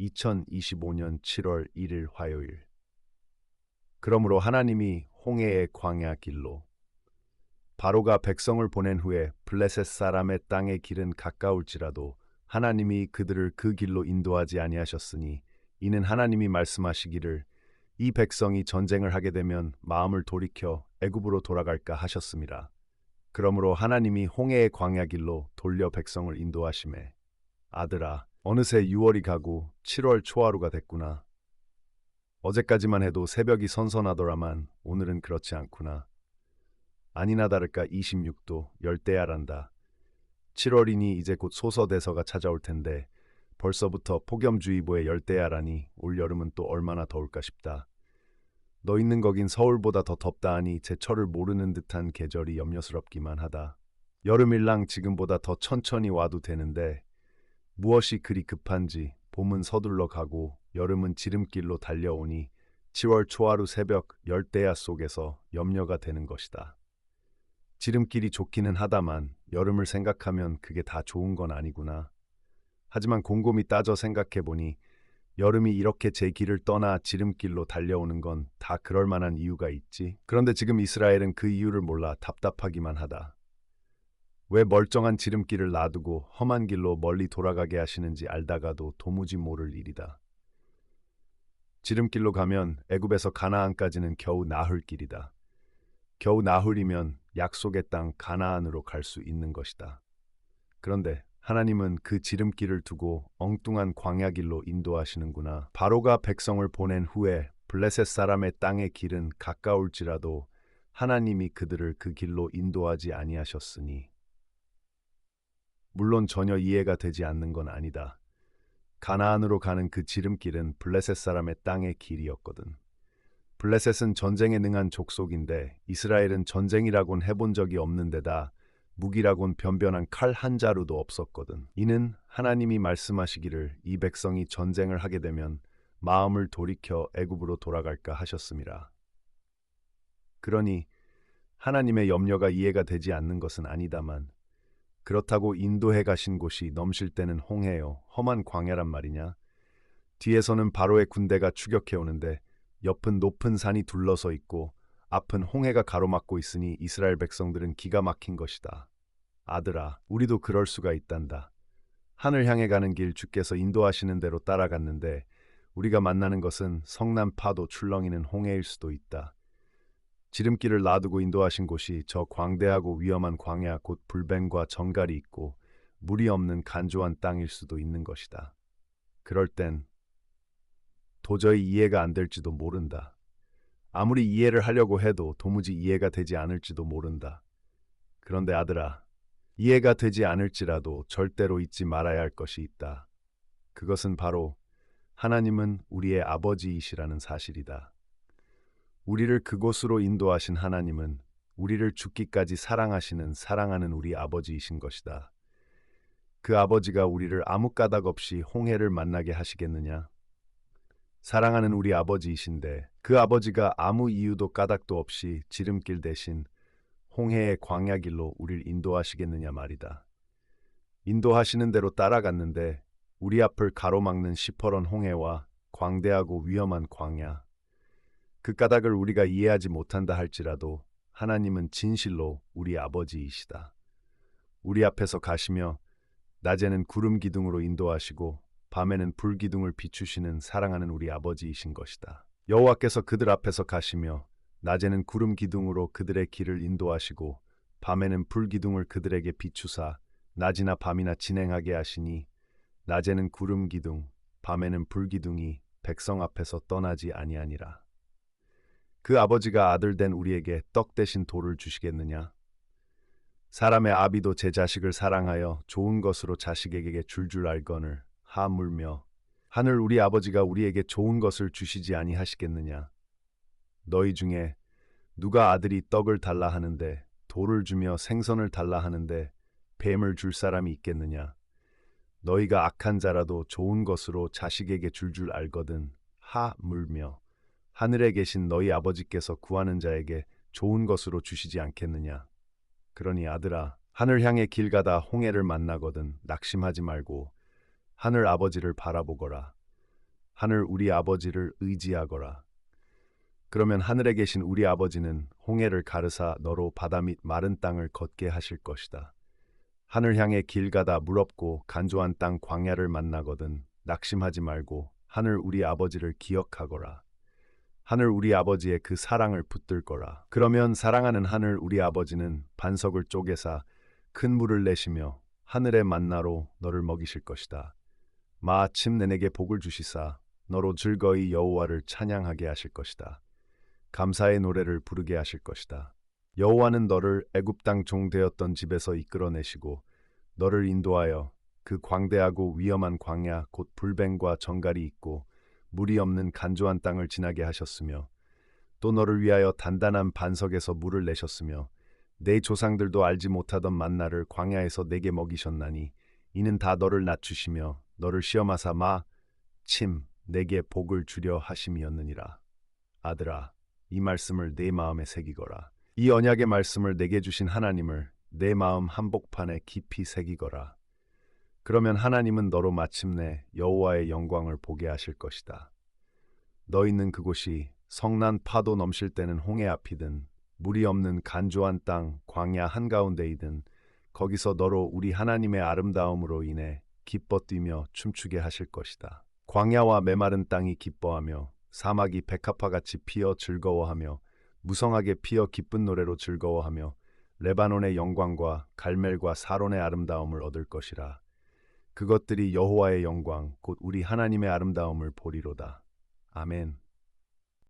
2025년 7월 1일 화요일. 그러므로 하나님이 홍해의 광야 길로 바로가 백성을 보낸 후에 블레셋 사람의 땅의 길은 가까울지라도 하나님이 그들을 그 길로 인도하지 아니하셨으니 이는 하나님이 말씀하시기를 이 백성이 전쟁을 하게 되면 마음을 돌이켜 애굽으로 돌아갈까 하셨음이라. 그러므로 하나님이 홍해의 광야 길로 돌려 백성을 인도하시매 아들아 어느새 6월이 가고 7월 초하루가 됐구나. 어제까지만 해도 새벽이 선선하더라만 오늘은 그렇지 않구나. 아니나 다를까 26도 열대야란다. 7월이니 이제 곧 소서대서가 찾아올 텐데 벌써부터 폭염주의보에 열대야라니 올 여름은 또 얼마나 더울까 싶다. 너 있는 거긴 서울보다 더 덥다 하니 제철을 모르는 듯한 계절이 염려스럽기만 하다. 여름일랑 지금보다 더 천천히 와도 되는데 무엇이 그리 급한지 봄은 서둘러 가고 여름은 지름길로 달려오니 7월 초하루 새벽 열대야 속에서 염려가 되는 것이다. 지름길이 좋기는 하다만 여름을 생각하면 그게 다 좋은 건 아니구나. 하지만 곰곰이 따져 생각해보니 여름이 이렇게 제 길을 떠나 지름길로 달려오는 건 다 그럴 만한 이유가 있지. 그런데 지금 이스라엘은 그 이유를 몰라 답답하기만 하다. 왜 멀쩡한 지름길을 놔두고 험한 길로 멀리 돌아가게 하시는지 알다가도 도무지 모를 일이다. 지름길로 가면 애굽에서 가나안까지는 겨우 나흘 길이다. 겨우 나흘이면 약속의 땅 가나안으로 갈 수 있는 것이다. 그런데 하나님은 그 지름길을 두고 엉뚱한 광야길로 인도하시는구나. 바로가 백성을 보낸 후에 블레셋 사람의 땅의 길은 가까울지라도 하나님이 그들을 그 길로 인도하지 아니하셨으니. 물론 전혀 이해가 되지 않는 건 아니다. 가나안으로 가는 그 지름길은 블레셋 사람의 땅의 길이었거든. 블레셋은 전쟁에 능한 족속인데 이스라엘은 전쟁이라곤 해본 적이 없는 데다 무기라곤 변변한 칼 한 자루도 없었거든. 이는 하나님이 말씀하시기를 이 백성이 전쟁을 하게 되면 마음을 돌이켜 애굽으로 돌아갈까 하셨음이라. 그러니 하나님의 염려가 이해가 되지 않는 것은 아니다만 그렇다고 인도해 가신 곳이 넘실 때는 홍해요. 험한 광야란 말이냐? 뒤에서는 바로의 군대가 추격해 오는데 옆은 높은 산이 둘러서 있고 앞은 홍해가 가로막고 있으니 이스라엘 백성들은 기가 막힌 것이다. 아들아, 우리도 그럴 수가 있단다. 하늘 향해 가는 길 주께서 인도하시는 대로 따라갔는데 우리가 만나는 것은 성난 파도 출렁이는 홍해일 수도 있다. 지름길을 놔두고 인도하신 곳이 저 광대하고 위험한 광야 곧 불뱀과 정갈이 있고 물이 없는 간조한 땅일 수도 있는 것이다. 그럴 땐 도저히 이해가 안 될지도 모른다. 아무리 이해를 하려고 해도 도무지 이해가 되지 않을지도 모른다. 그런데 아들아, 이해가 되지 않을지라도 절대로 잊지 말아야 할 것이 있다. 그것은 바로 하나님은 우리의 아버지이시라는 사실이다. 우리를 그곳으로 인도하신 하나님은 우리를 죽기까지 사랑하시는 사랑하는 우리 아버지이신 것이다. 그 아버지가 우리를 아무 까닭 없이 홍해를 만나게 하시겠느냐? 사랑하는 우리 아버지이신데 그 아버지가 아무 이유도 까닭도 없이 지름길 대신 홍해의 광야길로 우릴 인도하시겠느냐 말이다. 인도하시는 대로 따라갔는데 우리 앞을 가로막는 시퍼런 홍해와 광대하고 위험한 광야. 그 까닭을 우리가 이해하지 못한다 할지라도 하나님은 진실로 우리 아버지이시다. 우리 앞에서 가시며 낮에는 구름 기둥으로 인도하시고 밤에는 불 기둥을 비추시는 사랑하는 우리 아버지이신 것이다. 여호와께서 그들 앞에서 가시며 낮에는 구름 기둥으로 그들의 길을 인도하시고 밤에는 불 기둥을 그들에게 비추사 낮이나 밤이나 진행하게 하시니 낮에는 구름 기둥, 밤에는 불 기둥이 백성 앞에서 떠나지 아니하니라. 그 아버지가 아들 된 우리에게 떡 대신 돌을 주시겠느냐? 사람의 아비도 제 자식을 사랑하여 좋은 것으로 자식에게 줄줄 알거늘 하물며 하늘 우리 아버지가 우리에게 좋은 것을 주시지 아니하시겠느냐? 너희 중에 누가 아들이 떡을 달라 하는데 돌을 주며 생선을 달라 하는데 뱀을 줄 사람이 있겠느냐? 너희가 악한 자라도 좋은 것으로 자식에게 줄줄 알거든 하물며 하늘에 계신 너희 아버지께서 구하는 자에게 좋은 것으로 주시지 않겠느냐? 그러니 아들아, 하늘 향해 길 가다 홍해를 만나거든 낙심하지 말고 하늘 아버지를 바라보거라. 하늘 우리 아버지를 의지하거라. 그러면 하늘에 계신 우리 아버지는 홍해를 가르사 너로 바다 및 마른 땅을 걷게 하실 것이다. 하늘 향해 길 가다 물 없고 간조한 땅 광야를 만나거든 낙심하지 말고 하늘 우리 아버지를 기억하거라. 하늘 우리 아버지의 그 사랑을 붙들 거라. 그러면 사랑하는 하늘 우리 아버지는 반석을 쪼개사 큰 물을 내시며 하늘의 만나로 너를 먹이실 것이다. 마침내 내게 복을 주시사 너로 즐거이 여호와를 찬양하게 하실 것이다. 감사의 노래를 부르게 하실 것이다. 여호와는 너를 애굽 땅 종 되었던 집에서 이끌어내시고 너를 인도하여 그 광대하고 위험한 광야 곧 불뱀과 정갈이 있고 물이 없는 간조한 땅을 지나게 하셨으며 또 너를 위하여 단단한 반석에서 물을 내셨으며 내 조상들도 알지 못하던 만나를 광야에서 내게 먹이셨나니 이는 다 너를 낮추시며 너를 시험하사 마침 내게 복을 주려 하심이었느니라. 아들아, 이 말씀을 내 마음에 새기거라. 이 언약의 말씀을 내게 주신 하나님을 내 마음 한복판에 깊이 새기거라. 그러면 하나님은 너로 마침내 여호와의 영광을 보게 하실 것이다. 너 있는 그곳이 성난 파도 넘실 때는 홍해 앞이든 물이 없는 간조한 땅 광야 한가운데이든 거기서 너로 우리 하나님의 아름다움으로 인해 기뻐 뛰며 춤추게 하실 것이다. 광야와 메마른 땅이 기뻐하며 사막이 백합화같이 피어 즐거워하며 무성하게 피어 기쁜 노래로 즐거워하며 레바논의 영광과 갈멜과 사론의 아름다움을 얻을 것이라. 그것들이 여호와의 영광 곧 우리 하나님의 아름다움을 보리로다. 아멘.